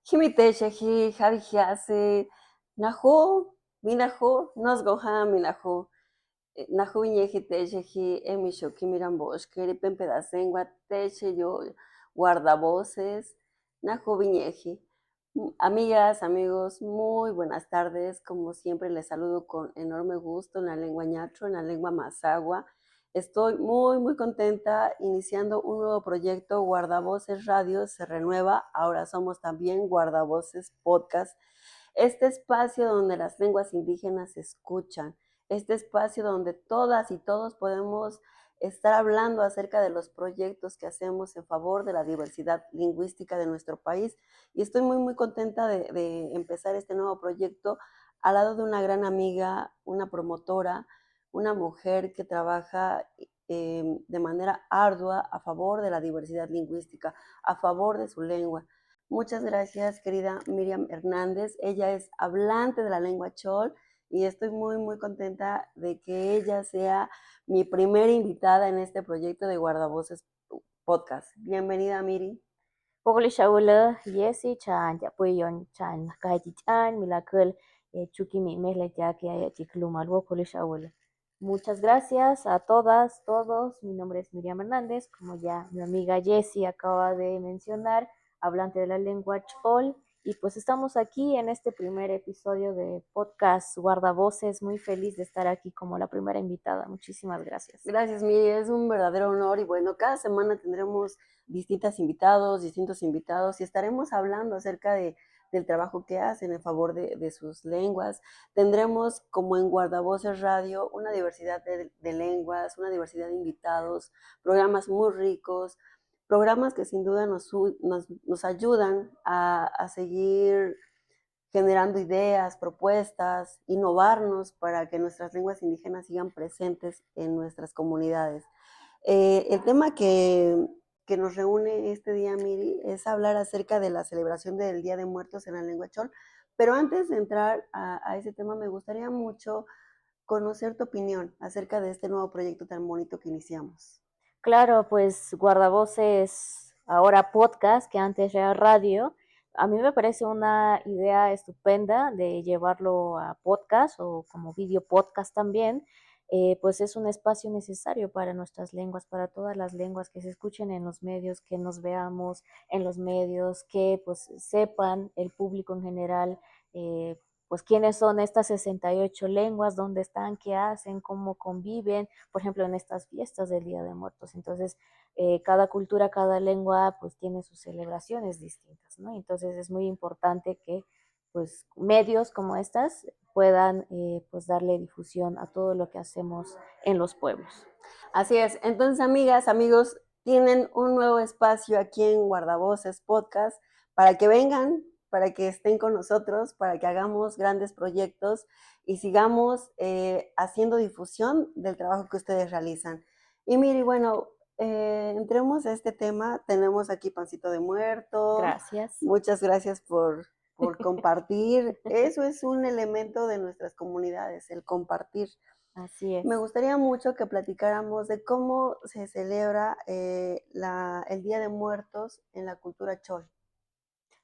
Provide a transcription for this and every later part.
Jimitecheji, Javijiase, Nahu, Minahu, Nosgoha, Minahu, Nahu Viñejitecheji, Emisho, Kimirambosh, Keripen Pedacengua, Teche, yo, guardavoces, Nahu Viñeji. Amigas, amigos, muy buenas tardes. Como siempre, les saludo con enorme gusto en la lengua ñacho, en la lengua mazagua. Estoy muy contenta iniciando un nuevo proyecto. Guardavoces Radio se renueva. Ahora somos también Guardavoces Podcast. Este espacio donde las lenguas indígenas se escuchan. Este espacio donde todas y todos podemos estar hablando acerca de los proyectos que hacemos en favor de la diversidad lingüística de nuestro país. Y estoy muy contenta de empezar este nuevo proyecto al lado de una gran amiga, una promotora, una mujer que trabaja de manera ardua a favor de la diversidad lingüística, a favor de su lengua. Muchas gracias, querida Miriam Hernández. Ella es hablante de la lengua chol y estoy muy contenta de que ella sea mi primera invitada en este proyecto de Guardavoces Podcast. Bienvenida, Miri. Pokoli Shaula, Yesi Chan, Yapuyon Chan, Kaiti Chan, Milakul, Chukimi Mele Yaki Ayachiklumal, Pokoli Shaula. Muchas gracias a todas, todos. Mi nombre es Miriam Hernández, como ya mi amiga Jessie acaba de mencionar, hablante de la lengua chol. Y pues estamos aquí en este primer episodio de podcast Guardavoces. Muy feliz de estar aquí como la primera invitada. Muchísimas gracias. Gracias, Miri. Es un verdadero honor. Y bueno, cada semana tendremos distintos invitados y estaremos hablando acerca del trabajo que hacen en favor de sus lenguas. Tendremos, como en Guardavoces Radio, una diversidad de lenguas, una diversidad de invitados, programas muy ricos, programas que sin duda nos ayudan a seguir generando ideas, propuestas, innovarnos para que nuestras lenguas indígenas sigan presentes en nuestras comunidades. El tema que nos reúne este día, Miri, es hablar acerca de la celebración del Día de Muertos en la lengua chol, pero antes de entrar a ese tema, me gustaría mucho conocer tu opinión acerca de este nuevo proyecto tan bonito que iniciamos. Claro, pues Guardavoces, ahora podcast, que antes era radio, a mí me parece una idea estupenda de llevarlo a podcast o como video podcast también, pues es un espacio necesario para nuestras lenguas, para todas las lenguas que se escuchen en los medios, que nos veamos en los medios, que pues sepan el público en general, pues quiénes son estas 68 lenguas, dónde están, qué hacen, cómo conviven, por ejemplo, en estas fiestas del Día de Muertos. Entonces, cada cultura, cada lengua, pues tiene sus celebraciones distintas, ¿no? Entonces, es muy importante que, pues, medios como estas puedan, pues, darle difusión a todo lo que hacemos en los pueblos. Así es. Entonces, amigas, amigos, tienen un nuevo espacio aquí en Guardavoces Podcast para que vengan, para que estén con nosotros, para que hagamos grandes proyectos y sigamos haciendo difusión del trabajo que ustedes realizan. Y Miri, bueno, entremos a este tema. Tenemos aquí pancito de muerto. Gracias. Muchas gracias por compartir. Eso es un elemento de nuestras comunidades, el compartir. Así es. Me gustaría mucho que platicáramos de cómo se celebra el Día de Muertos en la cultura chol.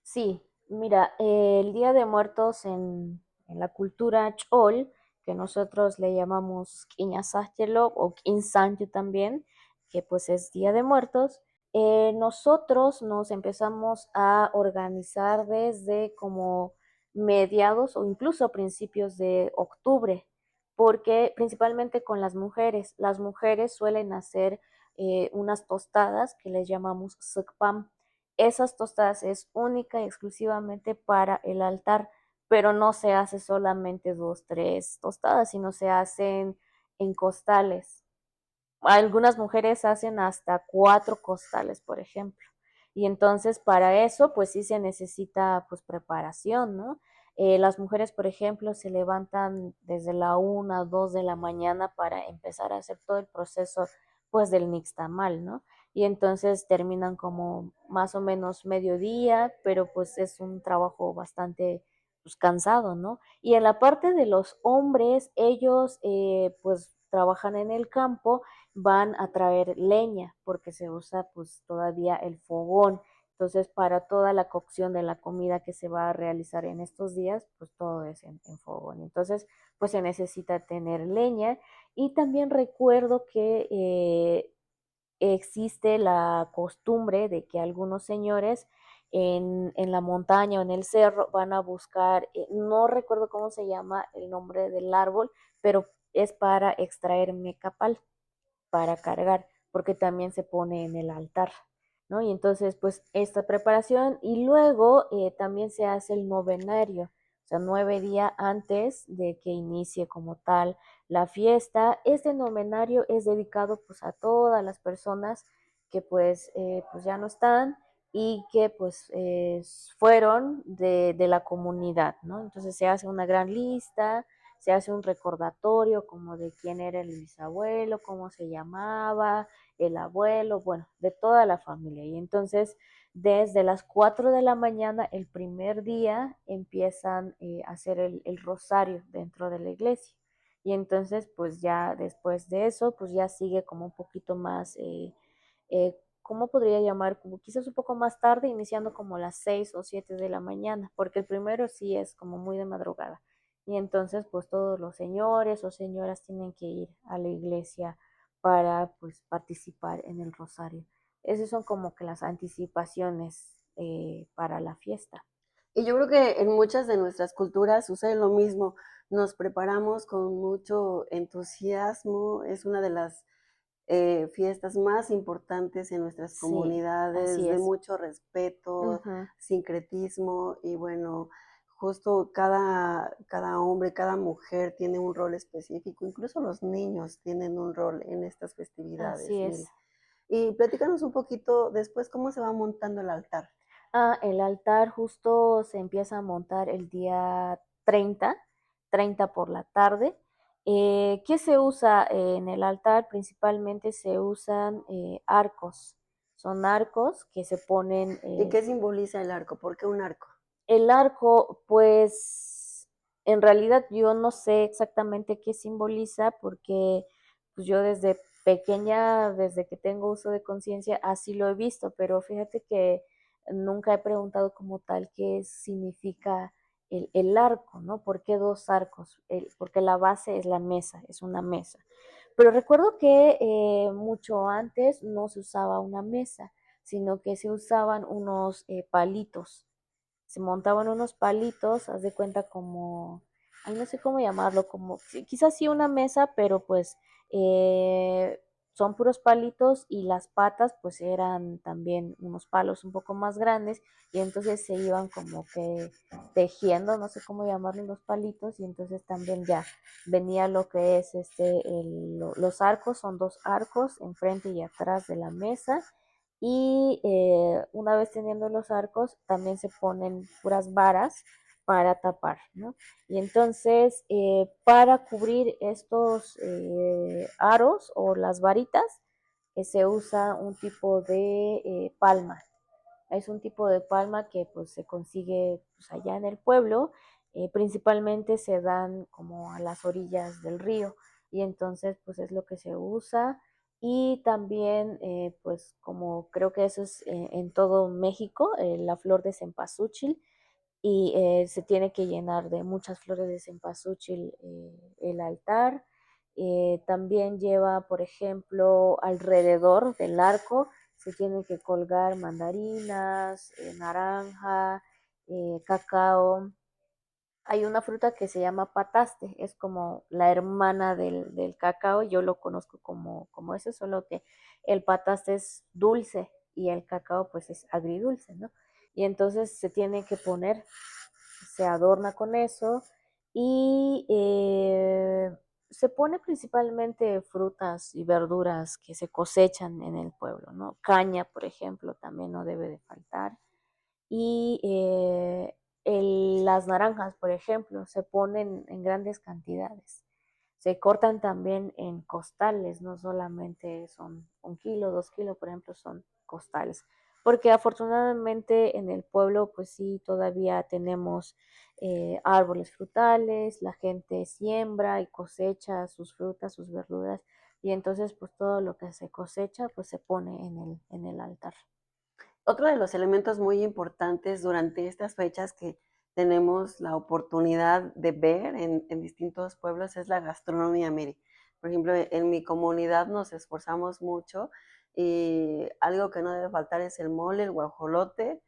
Sí, mira, el Día de Muertos en la cultura chol, que nosotros le llamamos Quiñasáchelo o Quinsancho también, que pues es Día de Muertos, nosotros nos empezamos a organizar desde como mediados o incluso principios de octubre, porque principalmente con las mujeres suelen hacer unas tostadas que les llamamos sukpam. Esas tostadas es única y exclusivamente para el altar, pero no se hace solamente dos, tres tostadas, sino se hacen en costales. Algunas mujeres hacen hasta 4 costales, por ejemplo. Y entonces para eso, pues sí se necesita pues preparación, ¿no? Las mujeres, por ejemplo, se levantan desde la 1, 2 de la mañana para empezar a hacer todo el proceso, pues del nixtamal, ¿no? Y entonces terminan como más o menos mediodía, pero pues es un trabajo bastante pues cansado, ¿no? Y en la parte de los hombres, ellos pues trabajan en el campo, van a traer leña porque se usa pues todavía el fogón. Entonces, para toda la cocción de la comida que se va a realizar en estos días, pues todo es en fogón. Entonces, pues se necesita tener leña. Y también recuerdo que existe la costumbre de que algunos señores en la montaña o en el cerro van a buscar, no recuerdo cómo se llama el nombre del árbol, pero es para extraer mecapal para cargar, porque también se pone en el altar, ¿no? Y entonces, pues esta preparación y luego también se hace el novenario, o sea, 9 días antes de que inicie como tal la fiesta. Este novenario es dedicado pues a todas las personas que pues ya no están y que pues fueron de la comunidad, ¿no? Entonces se hace una gran lista, se hace un recordatorio como de quién era el bisabuelo, cómo se llamaba, el abuelo, bueno, de toda la familia. Y entonces, desde las 4 de la mañana, el primer día, empiezan a hacer el rosario dentro de la iglesia. Y entonces, pues ya después de eso, pues ya sigue como un poquito más, ¿cómo podría llamar? Como quizás un poco más tarde, iniciando como las 6 o 7 de la mañana, porque el primero sí es como muy de madrugada. Y entonces, pues todos los señores o señoras tienen que ir a la iglesia para, pues, participar en el rosario. Esas son como que las anticipaciones para la fiesta. Y yo creo que en muchas de nuestras culturas sucede lo mismo. Nos preparamos con mucho entusiasmo. Es una de las fiestas más importantes en nuestras Sí, así comunidades, de es. mucho respeto, Ujú. sincretismo y bueno, justo cada hombre, cada mujer tiene un rol específico, incluso los niños tienen un rol en estas Así festividades, Miri. es. Y platícanos un poquito después cómo se va montando el altar. El altar justo se empieza a montar el día 30 por la tarde. ¿Qué se usa en el altar? Principalmente se usan arcos. Son arcos que se ponen. ¿Y qué simboliza el arco? ¿Por qué un arco? El arco, pues en realidad yo no sé exactamente qué simboliza porque pues yo desde pequeña, desde que tengo uso de conciencia, así lo he visto, pero fíjate que nunca he preguntado como tal qué significa el arco, ¿no? ¿Por qué dos arcos? Porque la base es la mesa, es una mesa. Pero recuerdo que mucho antes no se usaba una mesa, sino que se usaban unos palitos, se montaban unos palitos, haz de cuenta como, ay, no sé cómo llamarlo, como, quizás sí una mesa, pero pues eh, son puros palitos y las patas pues eran también unos palos un poco más grandes y entonces se iban como que tejiendo, no sé cómo llamarlo, los palitos y entonces también ya venía lo que es los arcos, son dos arcos enfrente y atrás de la mesa y una vez teniendo los arcos, también se ponen puras varas para tapar, ¿no? Y entonces, para cubrir estos aros o las varitas, se usa un tipo de palma. Es un tipo de palma que pues se consigue pues, allá en el pueblo, principalmente se dan como a las orillas del río y entonces pues es lo que se usa y también pues como creo que eso es en todo México, la flor de cempasúchil y se tiene que llenar de muchas flores de cempasúchil el altar. También lleva, por ejemplo, alrededor del arco se tienen que colgar mandarinas, naranja, cacao. Hay una fruta que se llama pataste, es como la hermana del cacao, yo lo conozco como eso, solo que el pataste es dulce y el cacao pues es agridulce, ¿no? Y entonces se tiene que poner, se adorna con eso y se pone principalmente frutas y verduras que se cosechan en el pueblo, ¿no? Caña, por ejemplo, también no debe de faltar y las naranjas, por ejemplo, se ponen en grandes cantidades. Se cortan también en costales, no solamente son 1 kilo, 2 kilos, por ejemplo, son costales. Porque afortunadamente en el pueblo, pues sí, todavía tenemos árboles frutales, la gente siembra y cosecha sus frutas, sus verduras, y entonces pues todo lo que se cosecha pues se pone en el altar. Otro de los elementos muy importantes durante estas fechas que tenemos la oportunidad de ver en distintos pueblos es la gastronomía, mire. Por ejemplo, en mi comunidad nos esforzamos mucho y algo que no debe faltar es el mole, el guajolote.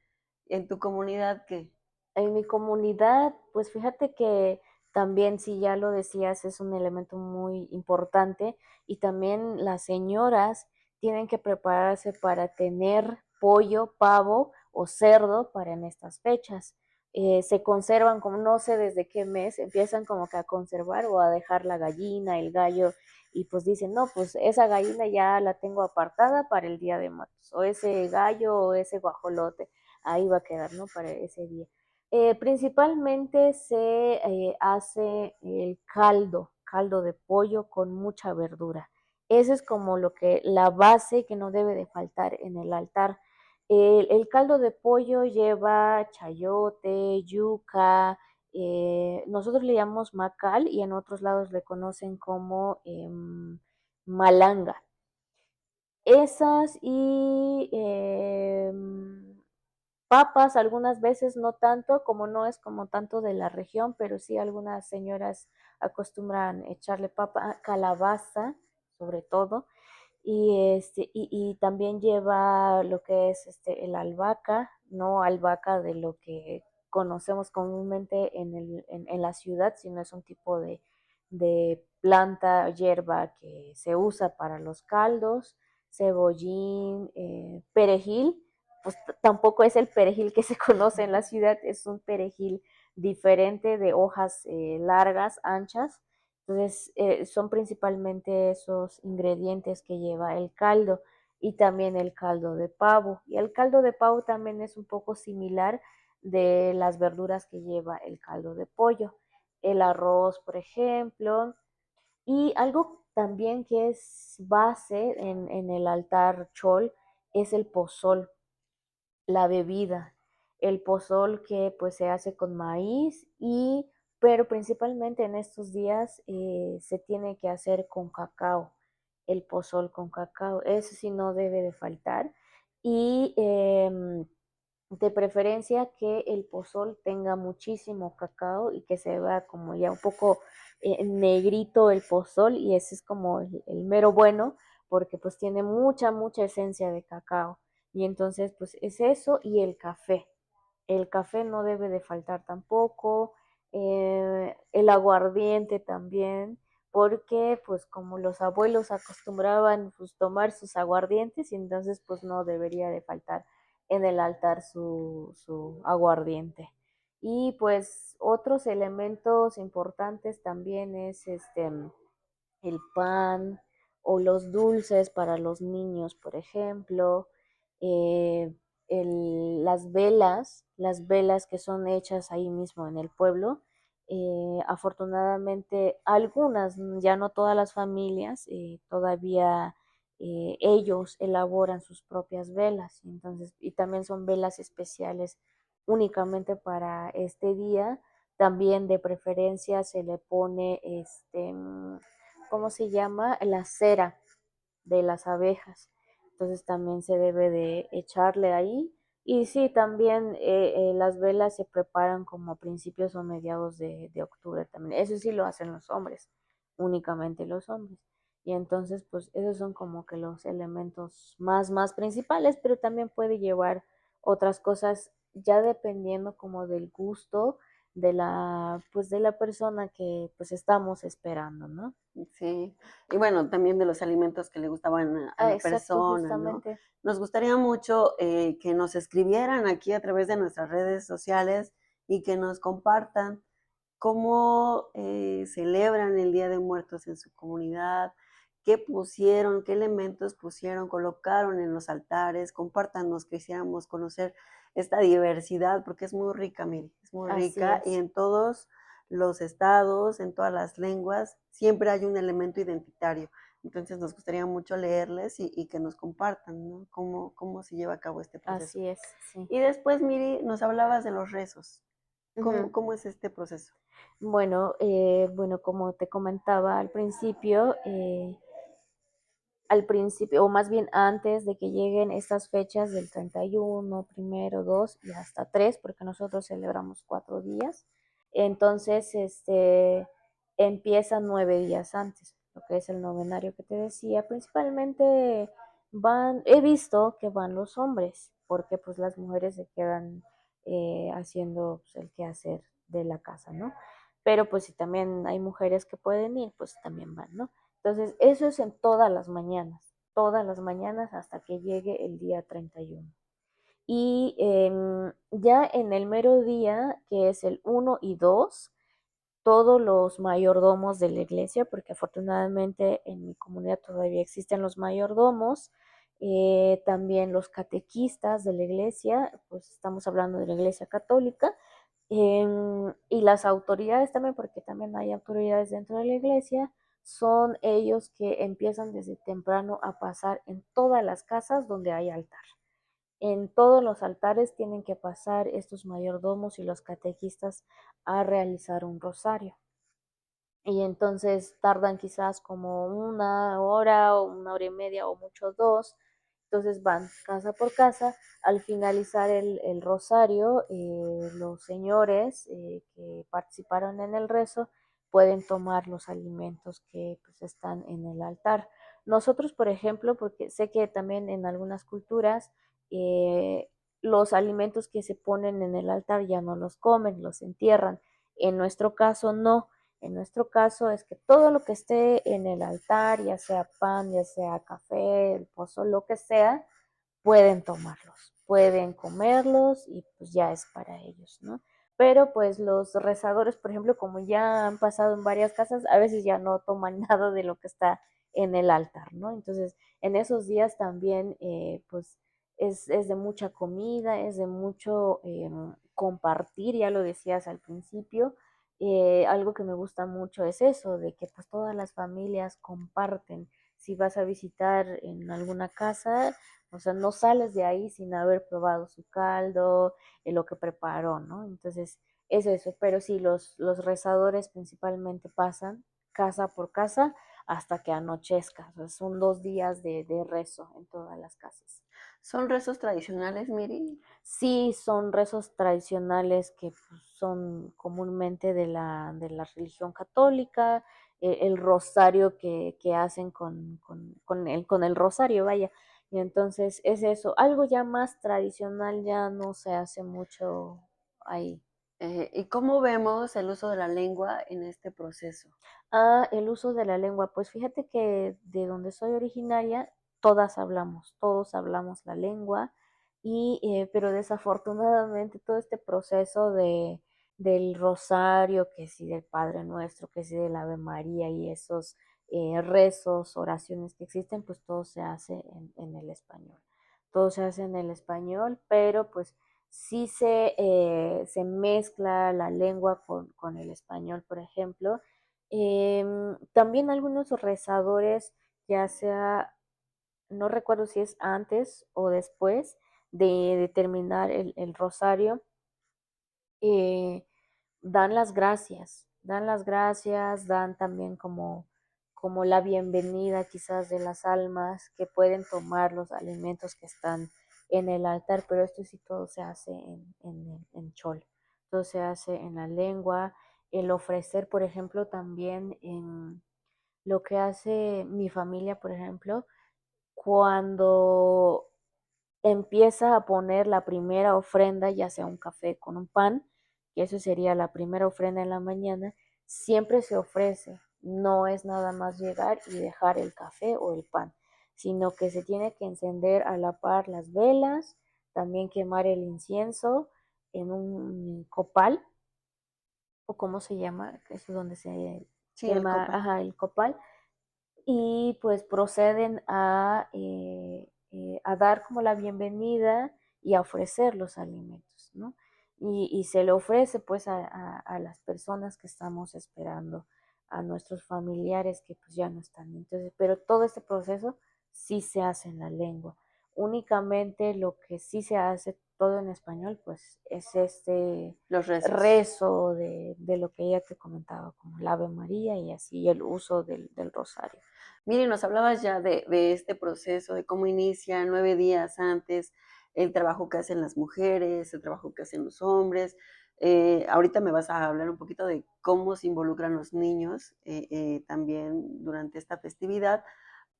¿En tu comunidad qué? En mi comunidad, pues fíjate que también, si ya lo decías, es un elemento muy importante y también las señoras tienen que prepararse para tener pollo, pavo o cerdo para en estas fechas. Se conservan como no sé desde qué mes, empiezan como que a conservar o a dejar la gallina, el gallo y pues dicen, no, pues esa gallina ya la tengo apartada para el Día de Muertos o ese gallo o ese guajolote, ahí va a quedar, ¿no? Para ese día. Principalmente se hace el caldo de pollo con mucha verdura. Ese es como lo que la base que no debe de faltar en el altar. El caldo de pollo lleva chayote, yuca, nosotros le llamamos macal y en otros lados le conocen como malanga. Esas y papas, algunas veces no tanto, como no es como tanto de la región, pero sí algunas señoras acostumbran echarle papa, calabaza, sobre todo, y también lleva lo que es el albahaca, no albahaca de lo que conocemos comúnmente en la ciudad, sino es un tipo de planta, hierba que se usa para los caldos, cebollín, perejil, pues tampoco es el perejil que se conoce en la ciudad, es un perejil diferente de hojas largas, anchas. Entonces, son principalmente esos ingredientes que lleva el caldo y también el caldo de pavo. Y el caldo de pavo también es un poco similar de las verduras que lleva el caldo de pollo. El arroz, por ejemplo, y algo también que es base en el altar chol es el pozol, la bebida, el pozol que pues se hace con maíz y pero principalmente en estos días se tiene que hacer con cacao, el pozol con cacao, eso sí no debe de faltar y de preferencia que el pozol tenga muchísimo cacao y que se vea como ya un poco negrito el pozol y ese es como el mero bueno porque pues tiene mucha esencia de cacao. Y entonces, pues es eso y el café. El café no debe de faltar tampoco, el aguardiente también, porque pues como los abuelos acostumbraban pues tomar sus aguardientes y entonces pues no debería de faltar en el altar su aguardiente. Y pues otros elementos importantes también es el pan o los dulces para los niños, por ejemplo, eh, las velas que son hechas ahí mismo en el pueblo. Afortunadamente, algunas, ya no todas las familias, todavía ellos elaboran sus propias velas, entonces, y también son velas especiales únicamente para este día. También de preferencia se le pone ¿cómo se llama? La cera de las abejas. Entonces también se debe de echarle ahí. Y sí, también las velas se preparan como a principios o mediados de octubre también. Eso sí lo hacen los hombres, únicamente los hombres. Y entonces, pues esos son como que los elementos más principales, pero también puede llevar otras cosas ya dependiendo como del gusto pues de la persona que pues estamos esperando, ¿no? Sí, y bueno, también de los alimentos que le gustaban a Ah, la exacto, persona, ¿no? justamente. Nos gustaría mucho que nos escribieran aquí a través de nuestras redes sociales y que nos compartan cómo celebran el Día de Muertos en su comunidad, qué pusieron, qué elementos pusieron, colocaron en los altares, compártanos, quisiéramos conocer esta diversidad porque es muy rica, mire, es muy Así rica y es, en todos los estados, en todas las lenguas, siempre hay un elemento identitario. Entonces nos gustaría mucho leerles y que nos compartan, ¿no? Cómo se lleva a cabo este proceso. así es, sí. Y después, Miri, nos hablabas de los rezos. Ujú. ¿Cómo es este proceso? Bueno, como te comentaba al principio, al principio, o más bien antes de que lleguen estas fechas del 31, primero, 2 y hasta 3, porque nosotros celebramos 4 días. Entonces, empieza 9 días antes, lo que es el novenario que te decía. Principalmente he visto que van los hombres, porque pues las mujeres se quedan haciendo pues, el quehacer de la casa, ¿no? Pero pues si también hay mujeres que pueden ir, pues también van, ¿no? Entonces, eso es en todas las mañanas hasta que llegue el día 31. Y ya en el mero día, que es el 1 y 2, todos los mayordomos de la iglesia, porque afortunadamente en mi comunidad todavía existen los mayordomos, también los catequistas de la iglesia, pues estamos hablando de la iglesia católica, y las autoridades también, porque también hay autoridades dentro de la iglesia, son ellos que empiezan desde temprano a pasar en todas las casas donde hay altar. En todos los altares tienen que pasar estos mayordomos y los catequistas a realizar un rosario. Y entonces tardan quizás como 1 hora o 1 hora y media o mucho 2. Entonces van casa por casa. Al finalizar el rosario, los señores que participaron en el rezo pueden tomar los alimentos que pues, están en el altar. Nosotros, por ejemplo, porque sé que también en algunas culturas eh, los alimentos que se ponen en el altar ya no los comen, los entierran. En nuestro caso no. En nuestro caso es que todo lo que esté en el altar, ya sea pan, ya sea café, el pozo, lo que sea, pueden tomarlos, pueden comerlos y pues ya es para ellos, ¿no? Pero pues los rezadores, por ejemplo, como ya han pasado en varias casas, a veces ya no toman nada de lo que está en el altar, ¿no? Entonces, en esos días también, pues es de mucha comida, es de mucho compartir, ya lo decías al principio. Algo que me gusta mucho es eso, de que pues todas las familias comparten. Si vas a visitar en alguna casa, o sea, no sales de ahí sin haber probado su caldo, lo que preparó, ¿no? Entonces, es eso. Pero sí, los rezadores principalmente pasan casa por casa hasta que anochezca. O sea, son 2 días de rezo en todas las casas. ¿Son rezos tradicionales, Miri? Sí, son rezos tradicionales que pues, son comúnmente de la religión católica, el rosario que hacen con el rosario, vaya. Y entonces es eso, algo ya más tradicional ya no se hace mucho ahí. ¿Y cómo vemos el uso de la lengua en este proceso? El uso de la lengua. Pues fíjate que de donde soy originaria, todos hablamos la lengua, pero desafortunadamente todo este proceso del rosario, que sí del Padre Nuestro, que sí del Ave María y esos rezos, oraciones que existen, pues todo se hace en el español. Todo se hace en el español, pero pues sí se mezcla la lengua con el español, por ejemplo. También algunos rezadores, ya sea, no recuerdo si es antes o después de terminar el rosario, eh, dan también como la bienvenida quizás de las almas que pueden tomar los alimentos que están en el altar, pero esto sí todo se hace en chol, todo se hace en la lengua, el ofrecer, por ejemplo, también en lo que hace mi familia, por ejemplo, cuando empieza a poner la primera ofrenda, ya sea un café con un pan, que eso sería la primera ofrenda en la mañana, siempre se ofrece. No es nada más llegar y dejar el café o el pan, sino que se tiene que encender a la par las velas, también quemar el incienso en un copal, o cómo se llama, eso es donde se Sí, el quema, copal. ajá, el copal, y pues proceden a dar como la bienvenida y a ofrecer los alimentos, ¿no? Y se le ofrece pues a las personas que estamos esperando, a nuestros familiares que pues ya no están. Entonces, pero todo este proceso sí se hace en la lengua. Únicamente lo que sí se hace todo en español, pues es este Los rezos. rezo de lo que ella te comentaba, como el Ave María y así el uso del rosario. Mire, nos hablabas ya de este proceso, de cómo inicia 9 días antes, el trabajo que hacen las mujeres, el trabajo que hacen los hombres. Ahorita me vas a hablar un poquito de cómo se involucran los niños también durante esta festividad,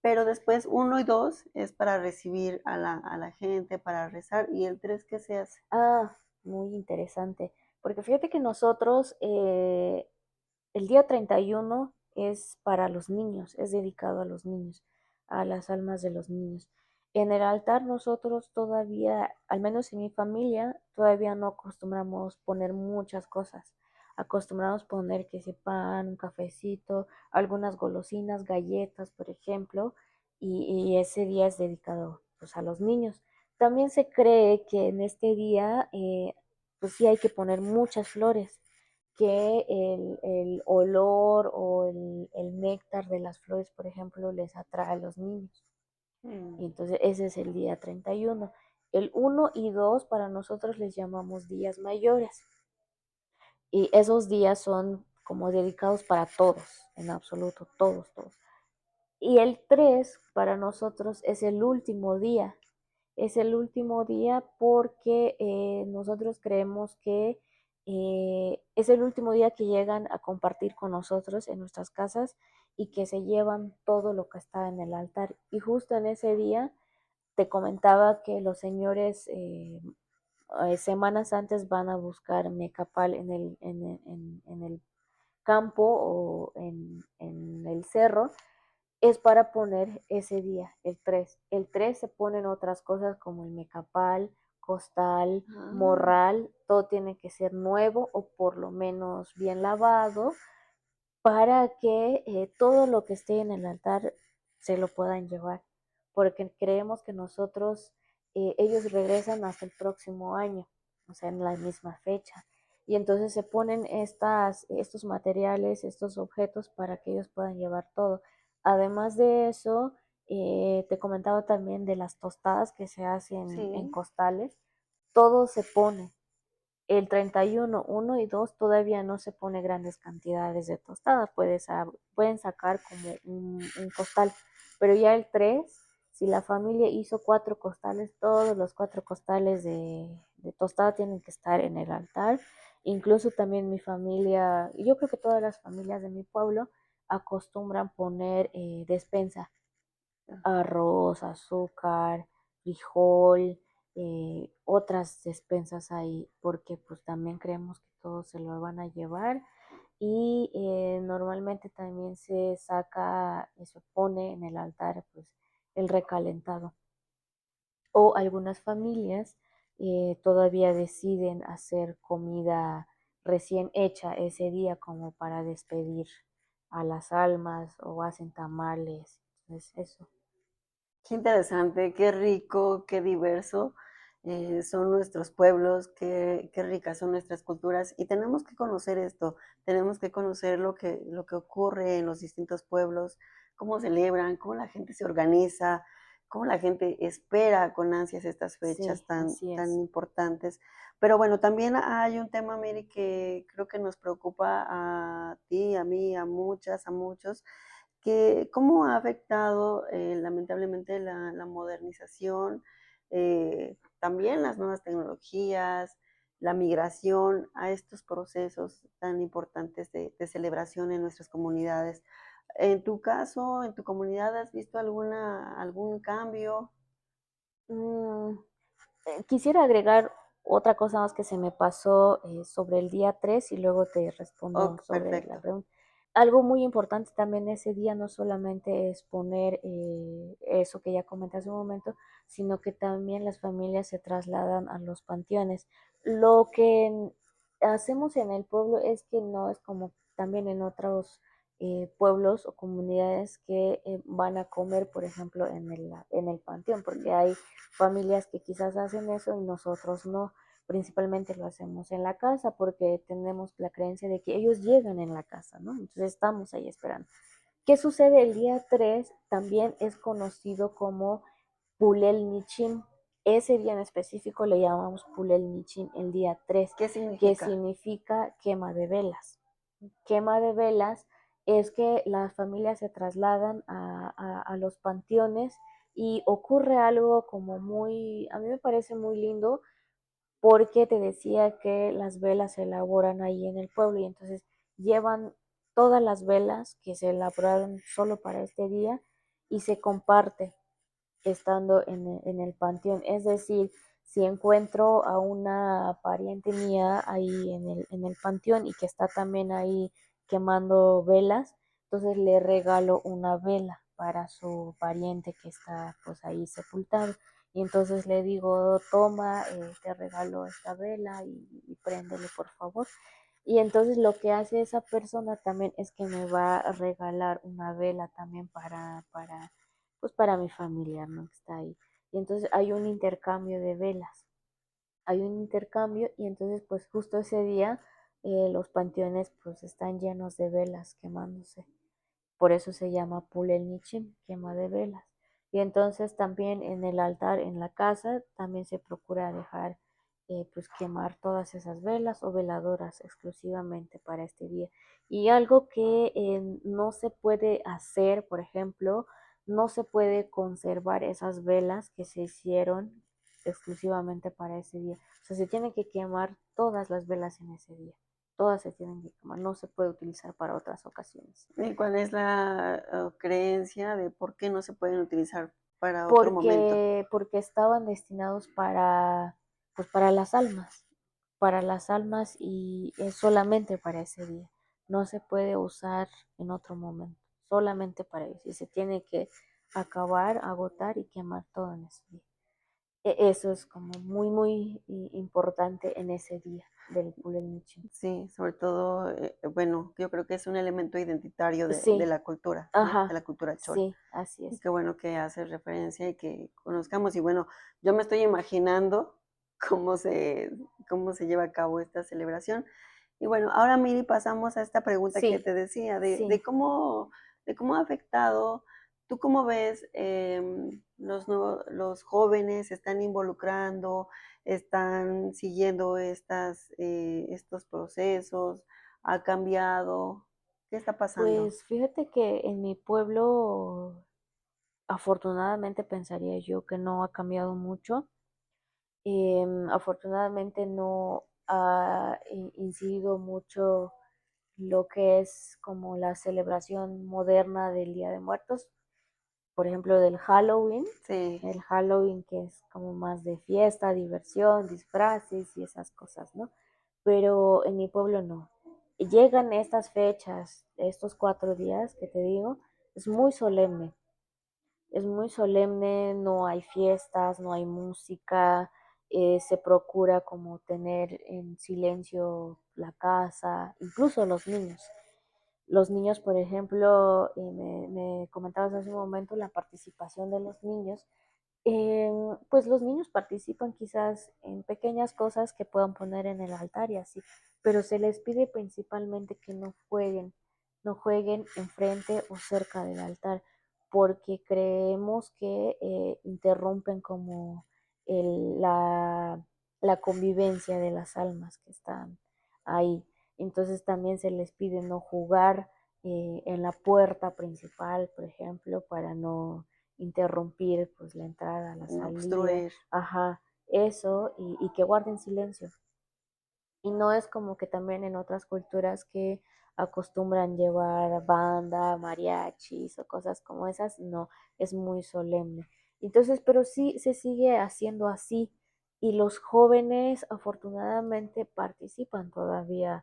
pero después 1 y 2 es para recibir a la gente, para rezar, y el 3, ¿qué se hace? Ah, muy interesante, porque fíjate que nosotros el día 31 es para los niños, es dedicado a los niños, a las almas de los niños. En el altar nosotros todavía, al menos en mi familia, todavía no acostumbramos poner muchas cosas. Acostumbramos poner que si pan, un cafecito, algunas golosinas, galletas, por ejemplo, y ese día es dedicado pues, a los niños. También se cree que en este día, pues sí hay que poner muchas flores, que el olor o el néctar de las flores, por ejemplo, les atrae a los niños. Y Mm. entonces ese es el día 31. El 1 y 2 para nosotros les llamamos días mayores. Y esos días son como dedicados para todos, en absoluto, todos, todos. Y el 3 para nosotros es el último día. Es el último día porque nosotros creemos que es el último día que llegan a compartir con nosotros en nuestras casas y que se llevan todo lo que está en el altar. Y justo en ese día te comentaba que los señores semanas antes van a buscar mecapal en el campo o en el cerro, es para poner ese día, el 3. El 3 se ponen otras cosas como el mecapal, costal, Ah, morral, todo tiene que ser nuevo o por lo menos bien lavado para que todo lo que esté en el altar se lo puedan llevar, porque creemos que nosotros, ellos regresan hasta el próximo año, o sea, en la misma fecha. Y entonces se ponen estos materiales, estos objetos para que ellos puedan llevar todo. Además de eso, te comentaba también de las tostadas que se hacen en sí. costales. Todo se pone, el 31, 1 y 2 todavía no se pone grandes cantidades de tostada, pueden sacar como un costal, pero ya el 3, si la familia hizo 4 costales, todos los 4 costales de tostada tienen que estar en el altar. Incluso también mi familia, yo creo que todas las familias de mi pueblo acostumbran poner despensa, arroz, azúcar, frijol, otras despensas ahí, porque pues también creemos que todos se lo van a llevar y normalmente también se saca y se pone en el altar pues el recalentado. O algunas familias todavía deciden hacer comida recién hecha ese día como para despedir a las almas o hacen tamales. Entonces, eso. Qué interesante, qué rico, qué diverso son nuestros pueblos, qué ricas son nuestras culturas y tenemos que conocer esto, tenemos que conocer lo que ocurre en los distintos pueblos, cómo celebran, cómo la gente se organiza, cómo la gente espera con ansias estas fechas Sí, así tan es. importantes. Pero bueno, también hay un tema, Mary, que creo que nos preocupa a ti, a mí, a muchos, que cómo ha afectado lamentablemente la modernización, también las nuevas tecnologías, la migración a estos procesos tan importantes de celebración en nuestras comunidades. En tu caso, en tu comunidad, ¿has visto algún cambio? Mm, quisiera agregar otra cosa más que se me pasó sobre el día 3 y luego te respondo Oh, sobre la perfecto. pregunta. Algo muy importante también ese día no solamente es poner eso que ya comenté hace un momento, sino que también las familias se trasladan a los panteones. Lo que hacemos en el pueblo es que no es como también en otros pueblos o comunidades que van a comer, por ejemplo, en el panteón, porque hay familias que quizás hacen eso y nosotros no. Principalmente lo hacemos en la casa porque tenemos la creencia de que ellos llegan en la casa, ¿no? Entonces estamos ahí esperando. ¿Qué sucede el día 3? También es conocido como Pulel Nichin. Ese día en específico le llamamos Pulel Nichin el día 3, ¿Qué que significa? significa quema de velas. Quema de velas es que las familias se trasladan a los panteones y ocurre algo como muy, a mí me parece muy lindo porque te decía que las velas se elaboran ahí en el pueblo y entonces llevan todas las velas que se elaboraron solo para este día y se comparte estando en el panteón. Es decir, si encuentro a una pariente mía ahí en el panteón y que está también ahí quemando velas, entonces le regalo una vela para su pariente que está pues ahí sepultado. Y entonces le digo, toma, te regalo esta vela y préndele por favor. Y entonces lo que hace esa persona también es que me va a regalar una vela también pues para mi familiar, ¿no? Que está ahí. Y entonces hay un intercambio de velas. Hay un intercambio y entonces pues justo ese día los panteones pues están llenos de velas quemándose. Por eso se llama Pulel Nichim, quema de velas. Y entonces también en el altar, en la casa, también se procura dejar pues quemar todas esas velas o veladoras exclusivamente para este día. Y algo que no se puede hacer, por ejemplo, no se puede conservar esas velas que se hicieron exclusivamente para ese día. O sea, se tienen que quemar todas las velas en ese día. Todas se tienen que quemar, no se puede utilizar para otras ocasiones. ¿Y cuál es la creencia de por qué no se pueden utilizar para otro momento? Porque estaban destinados pues para las almas y es solamente para ese día. No se puede usar en otro momento, solamente para ellos. Y se tiene que acabar, agotar y quemar todo en ese día. Eso es como muy, muy importante en ese día del Pulel Michi. Sí, sobre todo, bueno, yo creo que es un elemento identitario de Sí, la cultura, ¿no? De ajá, la cultura chol. sí, así Y es. qué bueno que haces referencia y que conozcamos. Y bueno, yo me estoy imaginando cómo se, cómo se lleva a cabo esta celebración. Y bueno, ahora Miri, pasamos a esta pregunta que Sí, te decía, sí. de cómo ha afectado, tú cómo ves los jóvenes se están involucrando, están siguiendo estos procesos, ha cambiado, ¿qué está pasando? Pues fíjate que en mi pueblo afortunadamente pensaría yo que no ha cambiado mucho. Afortunadamente no ha incidido mucho lo que es como la celebración moderna del Día de Muertos, por ejemplo, del Halloween, Sí, el Halloween que es como más de fiesta, diversión, disfraces y esas cosas, ¿no? Pero en mi pueblo no. Llegan estas fechas, estos 4 días que te digo, es muy solemne. Es muy solemne, no hay fiestas, no hay música, se procura como tener en silencio la casa, incluso los niños. Los niños, por ejemplo, me comentabas hace un momento la participación de los niños. Pues los niños participan quizás en pequeñas cosas que puedan poner en el altar y así, pero se les pide principalmente que no jueguen enfrente o cerca del altar, porque creemos que interrumpen como la convivencia de las almas que están ahí. Entonces también se les pide no jugar en la puerta principal, por ejemplo, para no interrumpir pues la entrada, la no salida, obstruir. ajá, eso, y que guarden silencio. Y no es como que también en otras culturas que acostumbran llevar banda, mariachis o cosas como esas, no, es muy solemne. Entonces, pero sí se sigue haciendo así y los jóvenes afortunadamente participan todavía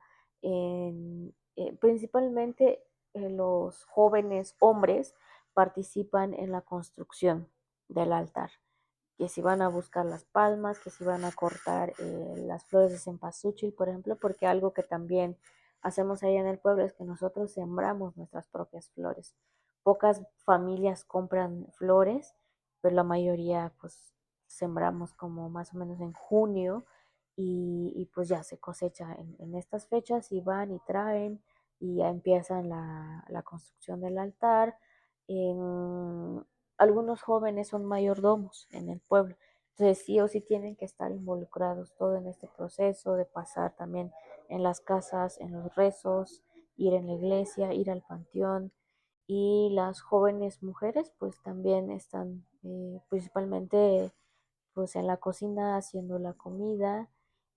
principalmente los jóvenes hombres participan en la construcción del altar, que si van a buscar las palmas, que si van a cortar las flores de cempasúchil, por ejemplo, porque algo que también hacemos ahí en el pueblo es que nosotros sembramos nuestras propias flores. Pocas familias compran flores, pero la mayoría pues sembramos como más o menos en junio y pues ya se cosecha en estas fechas y van y traen y ya empiezan la construcción del altar. En, algunos jóvenes son mayordomos en el pueblo, Entonces sí o sí tienen que estar involucrados todo en este proceso de pasar también en las casas, en los rezos, ir en la iglesia, ir al panteón. Y las jóvenes mujeres pues también están principalmente pues en la cocina haciendo la comida,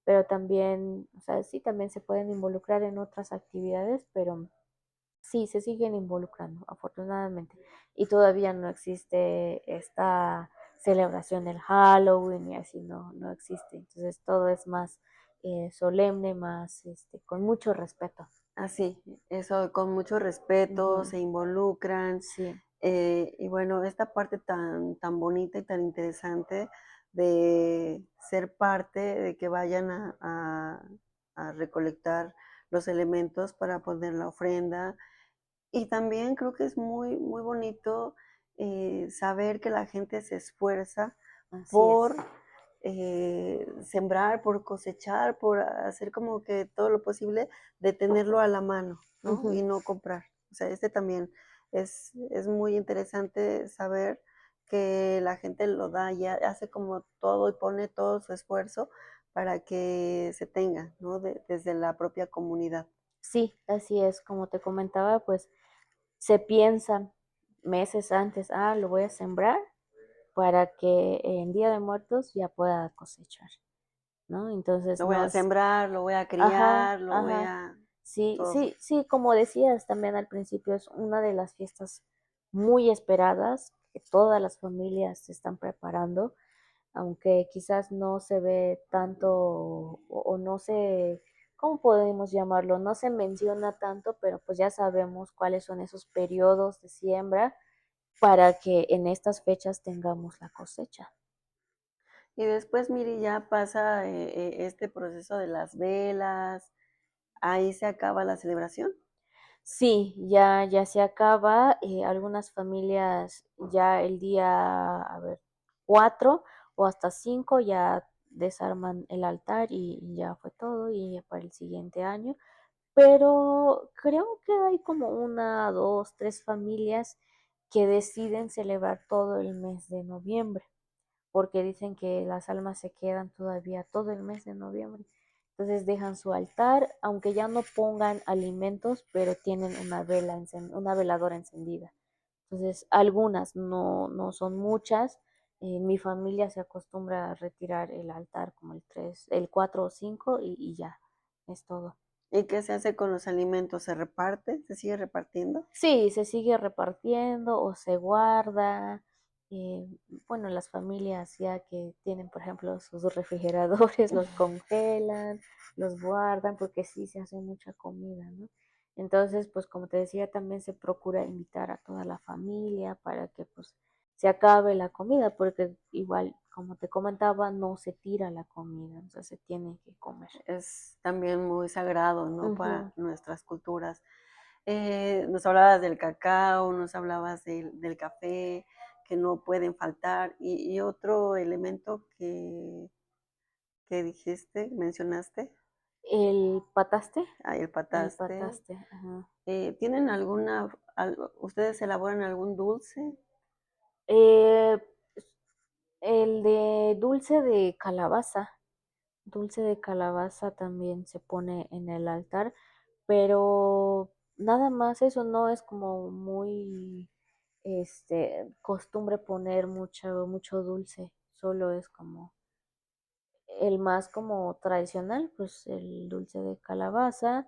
pero también, o sea, sí también se pueden involucrar en otras actividades, pero sí, se siguen involucrando, afortunadamente. Y todavía no existe esta celebración del Halloween y así no existe. Entonces todo es más solemne, más con mucho respeto. Así, eso con mucho respeto, Ujú. se involucran. Sí, Y bueno, esta parte tan bonita y tan interesante de ser parte, de que vayan a recolectar los elementos para poner la ofrenda. Y también creo que es muy bonito saber que la gente se esfuerza así es. por sembrar, por cosechar, por hacer como que todo lo posible de tenerlo a la mano, ¿no? Y Ujú. no comprar. O sea, este también es muy interesante saber que la gente lo da, ya hace como todo y pone todo su esfuerzo para que se tenga, ¿no? Desde la propia comunidad. Sí, así es. Como te comentaba, pues se piensa meses antes, lo voy a sembrar para que en Día de Muertos ya pueda cosechar, ¿no? Entonces Lo voy no a es, sembrar, lo voy a ajá, criar, lo voy ajá. a Sí, todo. sí, sí, como decías también al principio, es una de las fiestas muy esperadas que todas las familias se están preparando, aunque quizás no se ve tanto o no se, ¿cómo podemos llamarlo? No se menciona tanto, pero pues ya sabemos cuáles son esos periodos de siembra para que en estas fechas tengamos la cosecha. Y después, Miri, ya pasa este proceso de las velas, ahí se acaba la celebración. Sí, ya se acaba. Algunas familias ya el día, a ver, 4 o hasta 5 ya desarman el altar y ya fue todo y ya para el siguiente año. Pero creo que hay como una, dos, tres familias que deciden celebrar todo el mes de noviembre porque dicen que las almas se quedan todavía todo el mes de noviembre. Entonces dejan su altar, aunque ya no pongan alimentos, pero tienen una vela, una veladora encendida. Entonces, algunas, no son muchas. En mi familia se acostumbra a retirar el altar como el 3, el 4 o 5 y ya, es todo. ¿Y qué se hace con los alimentos? ¿Se reparte? ¿Se sigue repartiendo? Sí, se sigue repartiendo o se guarda. Bueno, las familias ya que tienen, por ejemplo, sus refrigeradores, los congelan, los guardan, porque sí se hace mucha comida, ¿no? Entonces, pues como te decía, también se procura invitar a toda la familia para que pues se acabe la comida, porque igual, como te comentaba, no se tira la comida, o sea, se tiene que comer. Es también muy sagrado, ¿no? Para Ujú. nuestras culturas. Nos hablabas del cacao, nos hablabas del café, que no pueden faltar. Y otro elemento que dijiste, mencionaste, El pataste, el el pataste. pataste, ajá. ¿Tienen ustedes elaboran algún dulce? Eh, el de dulce de calabaza también se pone en el altar, pero nada más eso no es como muy, costumbre poner mucho dulce, solo es como el más como tradicional, pues el dulce de calabaza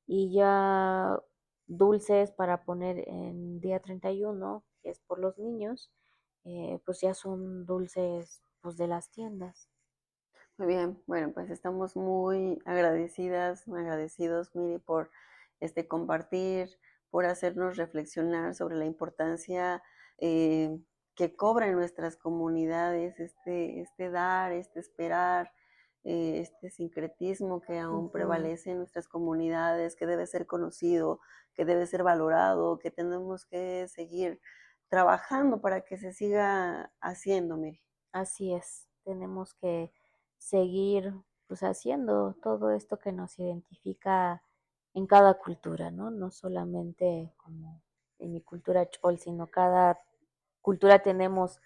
y ya dulces para poner en día 31 que es por los niños, pues ya son dulces pues de las tiendas. Muy bien, bueno, pues estamos muy agradecidas, muy agradecidos, Miri, por este compartir, por hacernos reflexionar sobre la importancia eh, que cobra en nuestras comunidades este dar, este esperar, este sincretismo que aún Ujú. prevalece en nuestras comunidades, que debe ser conocido, que debe ser valorado, que tenemos que seguir trabajando para que se siga haciendo, Miri. Así es, tenemos que seguir pues haciendo todo esto que nos identifica en cada cultura, ¿no? No solamente como en mi cultura chol, sino cada cultura tenemos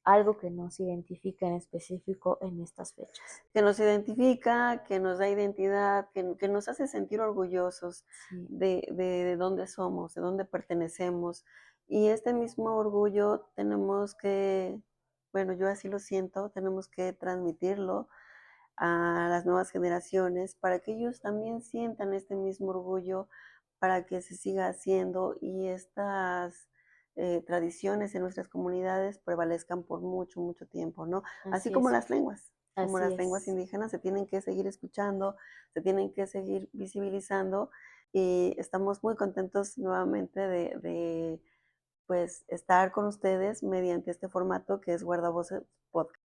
algo que nos identifica en específico en estas fechas. Que nos identifica, que nos da identidad, que nos hace sentir orgullosos Sí, de dónde somos, de dónde pertenecemos. Y este mismo orgullo tenemos que, bueno, yo así lo siento, tenemos que transmitirlo a las nuevas generaciones para que ellos también sientan este mismo orgullo, para que se siga haciendo y estas tradiciones en nuestras comunidades prevalezcan por mucho, mucho tiempo, ¿no? Así así como es, como así las lenguas es. indígenas se tienen que seguir escuchando, se tienen que seguir visibilizando y estamos muy contentos nuevamente de pues estar con ustedes mediante este formato que es Guardavoces Podcast.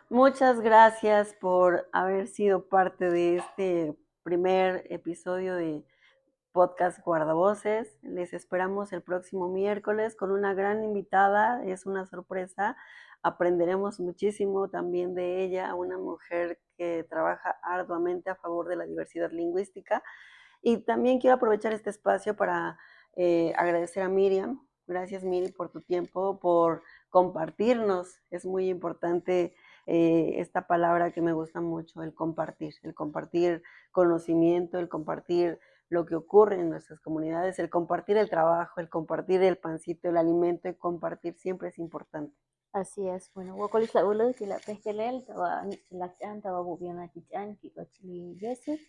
Muchas gracias por haber sido parte de este primer episodio de Podcast Guardavoces. Les esperamos el próximo miércoles con una gran invitada. Es una sorpresa. Aprenderemos muchísimo también de ella, una mujer que trabaja arduamente a favor de la diversidad lingüística. Y también quiero aprovechar este espacio para agradecer a Miriam. Gracias, Miri, por tu tiempo, por compartirnos. Es muy importante esta palabra que me gusta mucho, el compartir conocimiento, el compartir lo que ocurre en nuestras comunidades, el compartir el trabajo, el compartir el pancito, el alimento, el compartir siempre es importante. Así es. Bueno, Wokolis la ulu, que la pesquelel, estaba la chan, estaba bubiona chichan, kiko chili yesi,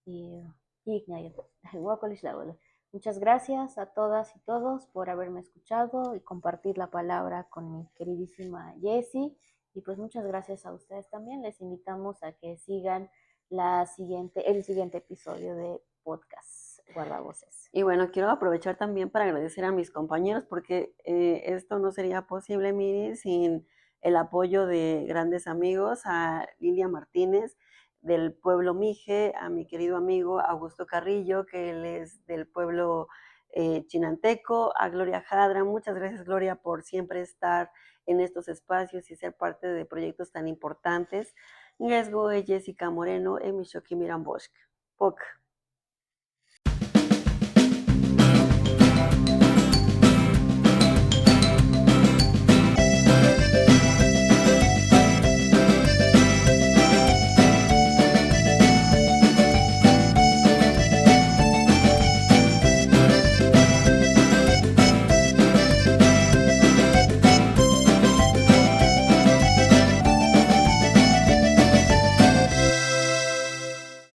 y ignayo. Wokolis la ulu. Muchas gracias a todas y todos por haberme escuchado y compartir la palabra con mi queridísima Jessie. Y pues muchas gracias a ustedes también. Les invitamos a que sigan el siguiente episodio de podcast Guardavoces. Y bueno, quiero aprovechar también para agradecer a mis compañeros porque esto no sería posible, Miri, sin el apoyo de grandes amigos, a Lilia Martínez del pueblo Mije, a mi querido amigo Augusto Carrillo, que él es del pueblo chinanteco, a Gloria Jadra. Muchas gracias, Gloria, por siempre estar en estos espacios y ser parte de proyectos tan importantes. Ngesgo Jessica Moreno, Emishoki Mirambosch. Poc.